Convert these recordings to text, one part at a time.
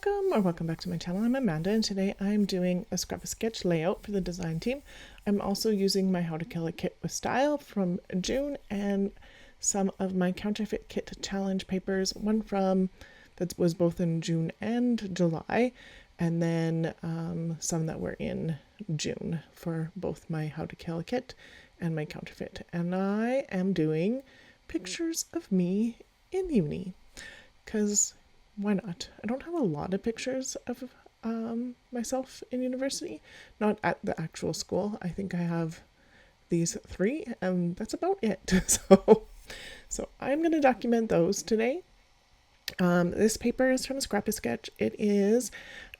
Welcome back to my channel. I'm Amanda, and today I'm doing a Scrapbook sketch layout for the design team. I'm also using my How to Kill a Kit with Style from June and some of my Counterfeit Kit challenge papers, one from that was both in June and July, and then some that were in June for both my How to Kill a Kit and my Counterfeit. And I am doing pictures of me in uni, because why not? I don't have a lot of pictures of myself in university, not at the actual school. I think I have these 3, and that's about it. So I'm going to document those today. This paper is from Scrapbook Sketch. It is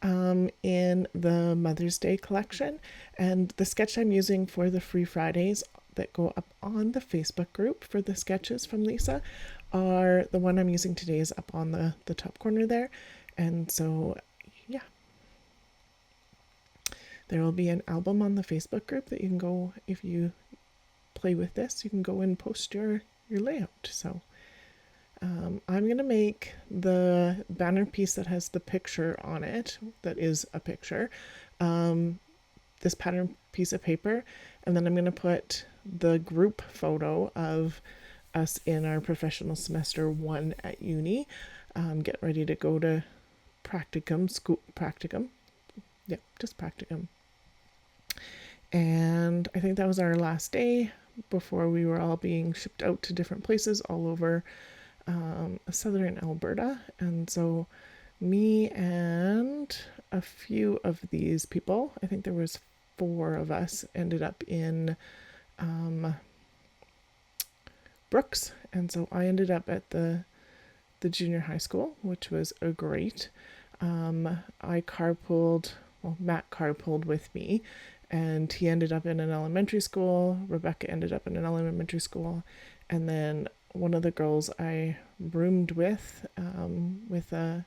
in the Mother's Day collection, and the sketch I'm using for the Free Fridays that go up on the Facebook group for the sketches from Lisa are the one I'm using today is up on the top corner there. And so yeah, there will be an album on the Facebook group that you can go, if you play with this, you can go and post your layout. So I'm going to make the banner piece that has the picture on it, that is a picture, this pattern piece of paper, and then I'm going to put the group photo of us in our professional semester 1 at uni, get ready to go to practicum, yeah, just practicum. And I think that was our last day before we were all being shipped out to different places all over southern Alberta. And so me and a few of these people, I think there was 4 of us, ended up in Brooks, and so I ended up at the junior high school, which was great. I carpooled, well, Matt carpooled with me, and he ended up in an elementary school. Rebecca ended up in an elementary school, and then one of the girls I roomed with an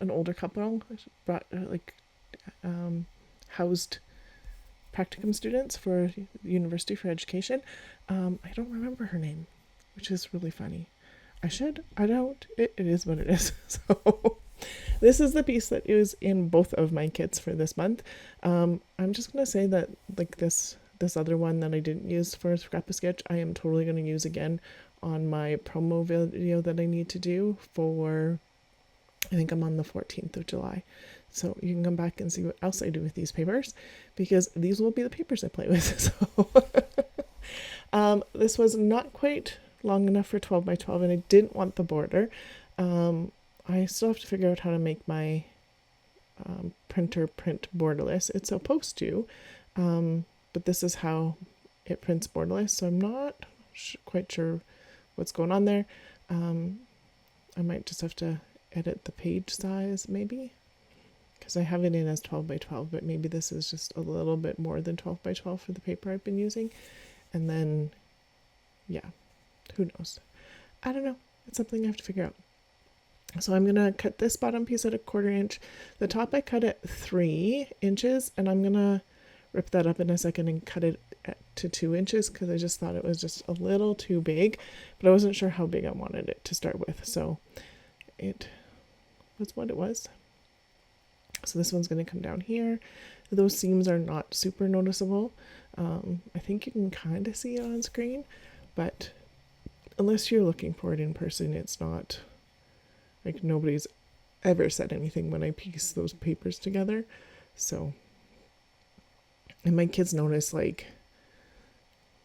older couple, brought housed practicum students for University for Education. I don't remember her name, which is really funny. I don't. It is what it is. So this is the piece that is in both of my kits for this month. I'm just going to say that like this other one that I didn't use for Scrapbook Sketch, I am totally going to use again on my promo video that I need to do for, I think I'm on the 14th of July. So you can come back and see what else I do with these papers, because these will be the papers I play with. So this was not quite long enough for 12 by 12, and I didn't want the border. I still have to figure out how to make my printer print borderless. It's supposed to, but this is how it prints borderless, so I'm not quite sure what's going on there. I might just have to edit the page size maybe, because I have it in as 12 by 12, but maybe this is just a little bit more than 12 by 12 for the paper I've been using. And then, yeah, who knows? I don't know. It's something I have to figure out. So I'm going to cut this bottom piece at 1/4 inch. The top I cut at 3 inches, and I'm going to rip that up in a second and cut it to 2 inches, because I just thought it was just a little too big, but I wasn't sure how big I wanted it to start with. So it was what it was. So this one's going to come down here. Those seams are not super noticeable. I think you can kind of see it on screen, but unless you're looking for it in person, it's not, like, nobody's ever said anything when I piece those papers together. So, and my kids notice like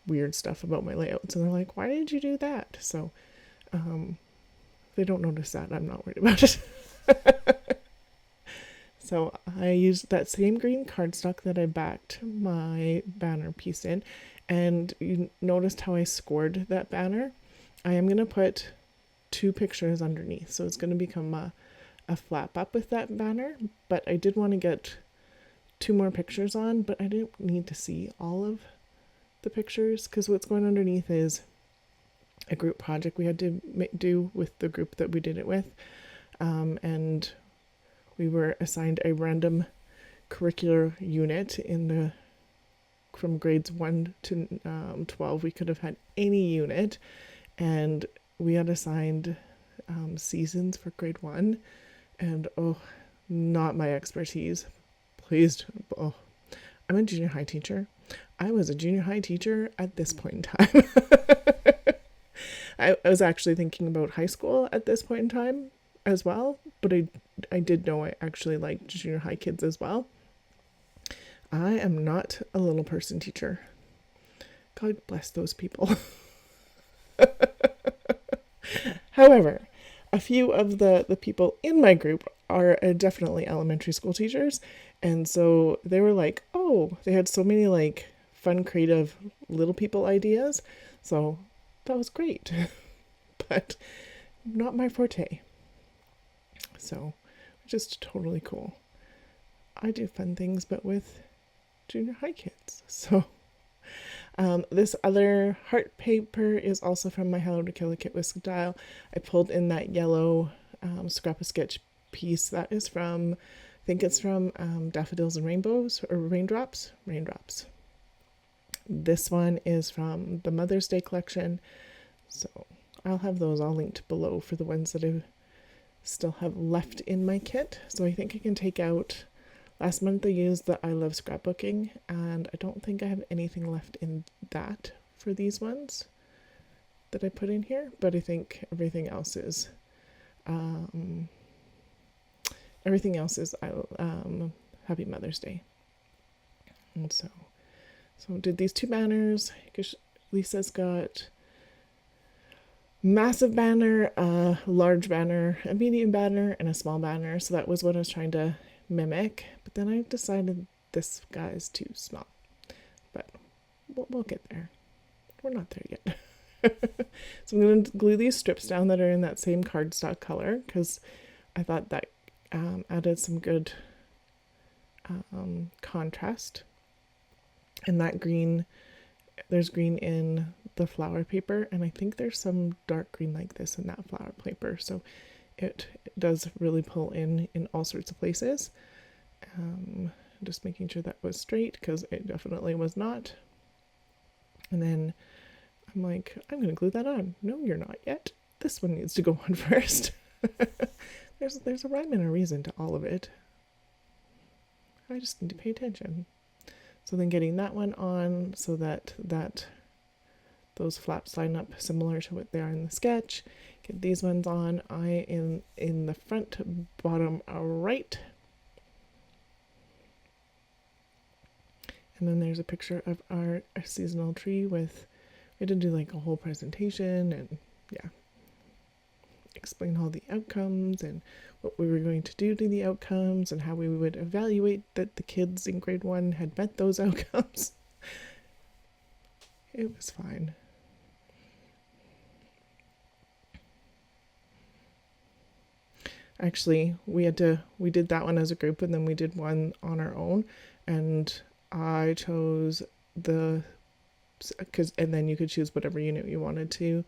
weird stuff about my layouts, and they're like, why did you do that? So they don't notice that. I'm not worried about it. So I used that same green cardstock that I backed my banner piece in, and you noticed how I scored that banner. I am going to put 2 pictures underneath, so it's going to become a flap up with that banner, but I did want to get 2 more pictures on, but I didn't need to see all of the pictures, because what's going underneath is a group project we had to do with the group that we did it with, and we were assigned a random curricular unit from grades 1 to 12. We could have had any unit, and we had assigned seasons for grade 1, and oh, not my expertise. Please, oh, I'm a junior high teacher. I was a junior high teacher at this point in time. I was actually thinking about high school at this point in time as well, but I did know I actually liked junior high kids as well. I am not a little person teacher. God bless those people. However, a few of the people in my group are definitely elementary school teachers. And so they were like, oh, they had so many like fun, creative little people ideas. So that was great, but not my forte. So just totally cool. I do fun things, but with junior high kids. So this other heart paper is also from my How to Kill a Kit with Style. I pulled in that yellow scrap a sketch piece. That is from, I think it's from Daffodils and Rainbows, or Raindrops. This one is from the Mother's Day collection. So I'll have those all linked below for the ones that I still have left in my kit. So I think I can take out, last month I used the I Love Scrapbooking, and I don't think I have anything left in that for these ones that I put in here, but I think everything else is Happy Mother's Day. And so did these 2 banners, because Lisa's got massive banner, a large banner, a medium banner, and a small banner. So that was what I was trying to mimic. But then I decided this guy is too small. But we'll get there. We're not there yet. So I'm going to glue these strips down that are in that same cardstock color, because I thought that added some good contrast. And that green, there's green in the flower paper, and I think there's some dark green like this in that flower paper, so it does really pull in all sorts of places. Just making sure that was straight, because it definitely was not. And then I'm like, I'm going to glue that on. No, you're not yet. This one needs to go on first. There's a rhyme and a reason to all of it. I just need to pay attention. So then getting that one on so that those flaps line up similar to what they are in the sketch. Get these ones on. I am in the front bottom right. And then there's a picture of our seasonal tree with, we had to do like a whole presentation and yeah, explain all the outcomes and what we were going to do to the outcomes and how we would evaluate that the kids in grade 1 had met those outcomes. It was fine. Actually, we did that one as a group, and then we did one on our own, and I chose and then you could choose whatever unit you wanted to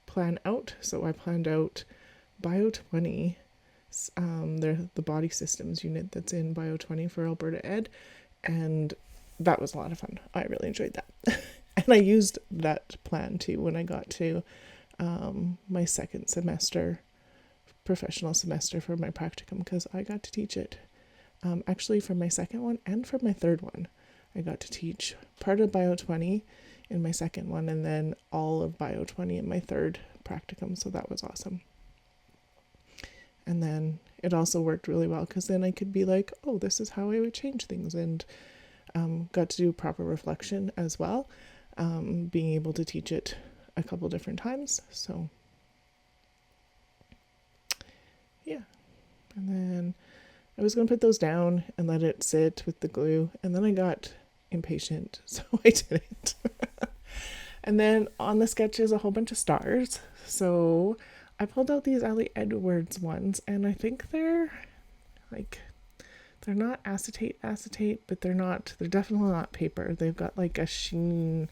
plan out. So I planned out Bio 20, the body systems unit that's in Bio 20 for Alberta Ed, and that was a lot of fun. I really enjoyed that. And I used that plan too when I got to my second semester, professional semester for my practicum, because I got to teach it. Actually, for my second one and for my third one, I got to teach part of Bio 20 in my second one, and then all of Bio 20 in my third practicum, so that was awesome. And then it also worked really well, because then I could be like, oh, this is how I would change things, and got to do proper reflection as well, being able to teach it a couple different times. So yeah, and then I was going to put those down and let it sit with the glue, and then I got impatient, so I didn't. And then on the sketch is a whole bunch of stars, so I pulled out these Ellie Edwards ones, and I think they're not acetate, but they're definitely not paper. They've got like a sheen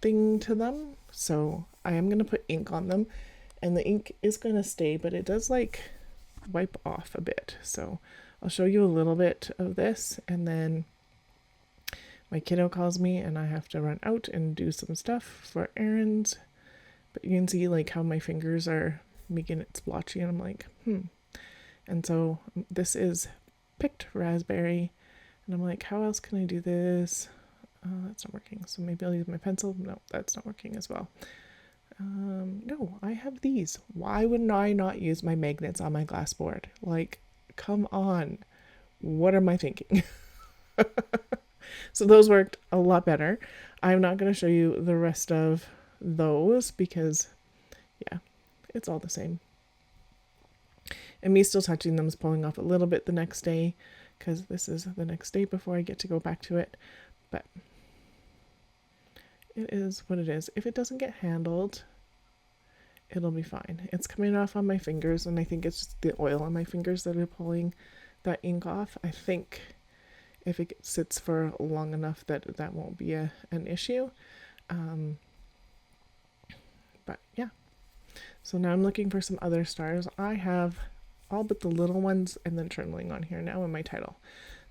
thing to them, so I am going to put ink on them, and the ink is going to stay, but it does like wipe off a bit. So I'll show you a little bit of this, and then my kiddo calls me and I have to run out and do some stuff for errands But you can see like how my fingers are making it splotchy, and I'm like, And so this is picked raspberry, and I'm like, how else can I do this? That's not working. So maybe I'll use my pencil. No, that's not working as well. No, I have these. Why wouldn't I not use my magnets on my glass board? Like, come on. What am I thinking? So those worked a lot better. I'm not going to show you the rest of those because, yeah, it's all the same. And me still touching them is pulling off a little bit the next day because this is the next day before I get to go back to it. But it is what it is. If it doesn't get handled, it'll be fine. It's coming off on my fingers, and I think it's just the oil on my fingers that are pulling that ink off. I think if it sits for long enough that won't be an issue. But yeah. So now I'm looking for some other stars. I have all but the little ones and then journaling on here now in my title.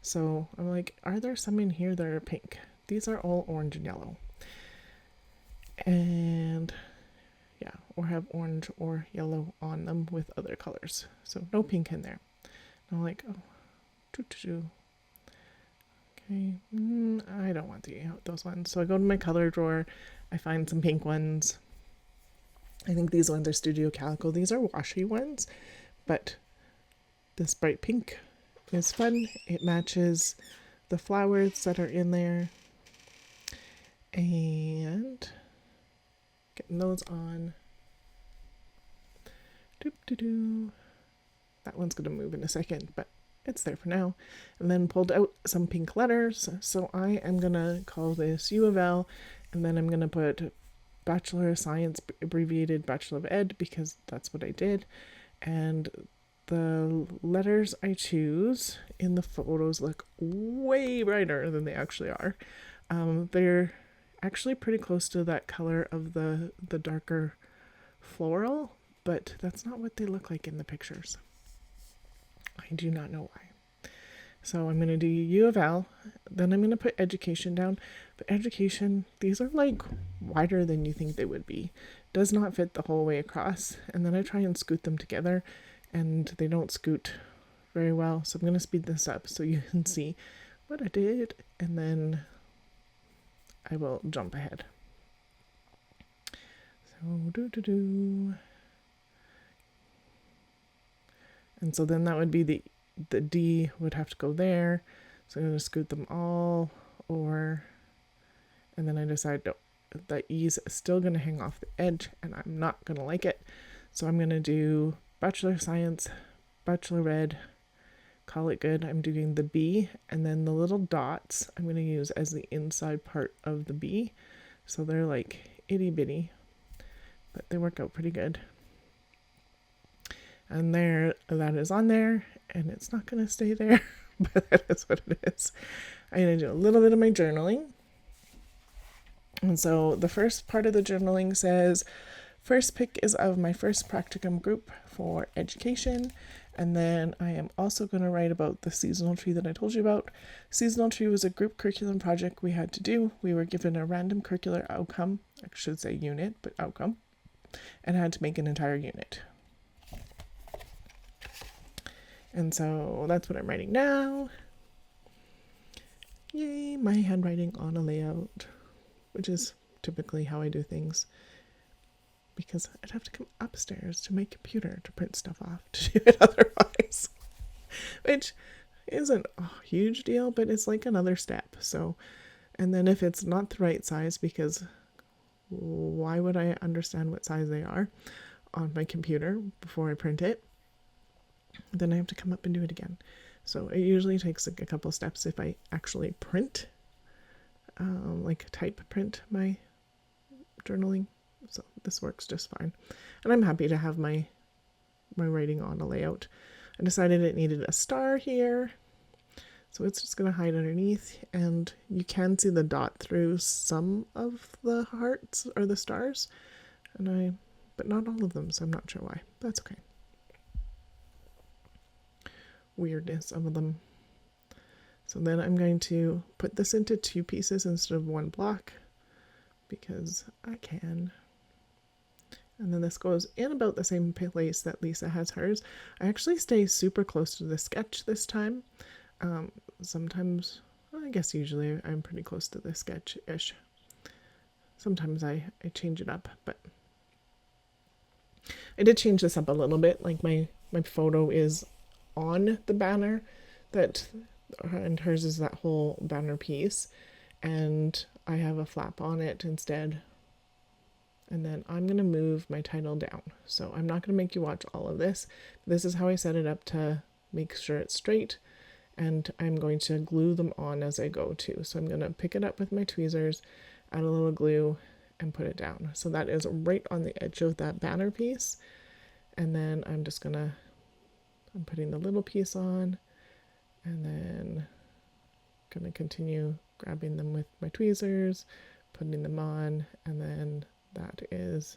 So I'm like, are there some in here that are pink? These are all orange and yellow. And yeah, or have orange or yellow on them with other colors. So no pink in there. And I'm like, oh, okay, I don't want those ones. So I go to my color drawer, I find some pink ones. I think these ones are Studio Calico. These are washy ones, but this bright pink is fun. It matches the flowers that are in there. And getting those on. That one's going to move in a second, but it's there for now. And then pulled out some pink letters. So I am going to call this U of L, and then I'm going to put Bachelor of Science, abbreviated Bachelor of Ed, because that's what I did. And the letters I choose in the photos look way brighter than they actually are. They're actually pretty close to that color of the darker floral, but that's not what they look like in the pictures. I do not know why. So I'm going to do U of L, then I'm going to put education down. But education, these are like wider than you think they would be. Does not fit the whole way across. And then I try and scoot them together, and they don't scoot very well. So I'm going to speed this up so you can see what I did, and then I will jump ahead. So And so then that would be the D would have to go there. So I'm going to scoot them all over. And then I decide, no, that E's still going to hang off the edge, and I'm not going to like it. So I'm going to do Bachelor of Science, Bachelor Red, call it good. I'm doing the B, and then the little dots I'm going to use as the inside part of the B. So they're like itty bitty, but they work out pretty good. And there, that is on there, and it's not going to stay there, but that is what it is. I'm going to do a little bit of my journaling. And so the first part of the journaling says, first pick is of my first practicum group for education. And then I am also going to write about the seasonal tree that I told you about. Seasonal tree was a group curriculum project we had to do. We were given a random curricular outcome, I should say unit, but outcome, and had to make an entire unit. And so that's what I'm writing now. Yay, my handwriting on a layout, which is typically how I do things, because I'd have to come upstairs to my computer to print stuff off to do it otherwise, which isn't a huge deal, but it's like another step. So, and then if it's not the right size, because why would I understand what size they are on my computer before I print it? Then I have to come up and do it again. So it usually takes like a couple steps if I actually print, like type print my journaling. So this works just fine. And I'm happy to have my writing on a layout. I decided it needed a star here. So it's just going to hide underneath, and you can see the dot through some of the hearts or the stars, but not all of them, so I'm not sure why. That's okay. Weirdness of them. So then I'm going to put this into 2 pieces instead of 1 block, because I can. And then this goes in about the same place that Lisa has hers. I actually stay super close to the sketch this time. Sometimes, well, I guess usually I'm pretty close to the sketch-ish. Sometimes I change it up, but I did change this up a little bit. Like my photo is on the banner, and hers is that whole banner piece, and I have a flap on it instead. And then I'm going to move my title down. So I'm not going to make you watch all of this. This is how I set it up to make sure it's straight. And I'm going to glue them on as I go too. So I'm going to pick it up with my tweezers, add a little glue, and put it down. So that is right on the edge of that banner piece. And then I'm putting the little piece on, and then going to continue grabbing them with my tweezers, putting them on, and then that is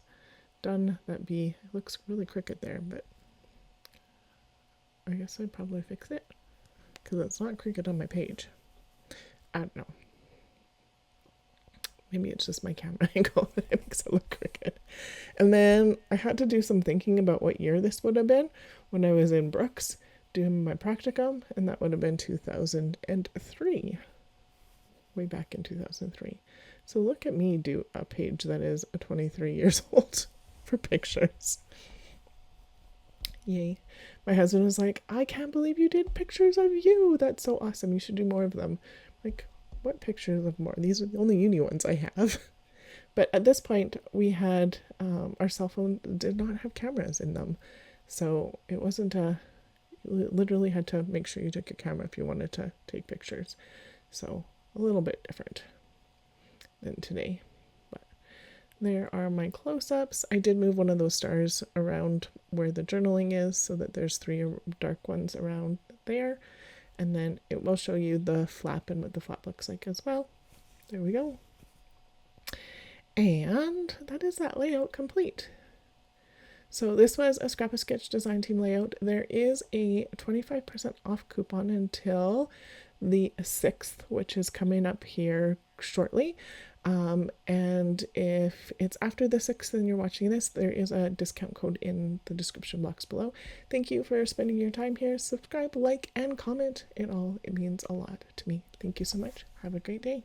done. That B looks really crooked there, but I guess I'd probably fix it because it's not crooked on my page. I don't know. Maybe it's just my camera angle that makes it look crooked. And then I had to do some thinking about what year this would have been when I was in Brooks doing my practicum, and that would have been 2003. Way back in 2003. So look at me do a page that is 23 years old for pictures. Yay. My husband was like, I can't believe you did pictures of you. That's so awesome. You should do more of them. Like, what pictures of more? These are the only uni ones I have. But at this point, we had, our cell phone did not have cameras in them. So it wasn't you literally had to make sure you took your camera if you wanted to take pictures. So a little bit different than today. But there are my close-ups. I did move one of those stars around where the journaling is so that there's 3 dark ones around there. And then it will show you the flap and what the flap looks like as well. There we go. And that is that layout complete. So this was a Scrapbook Sketch Design Team layout. There is a 25% off coupon until the 6th, which is coming up here shortly. And if it's after the 6th and you're watching this, there is a discount code in the description box below. Thank you for spending your time here. Subscribe, like, and comment. It means a lot to me. Thank you so much. Have a great day.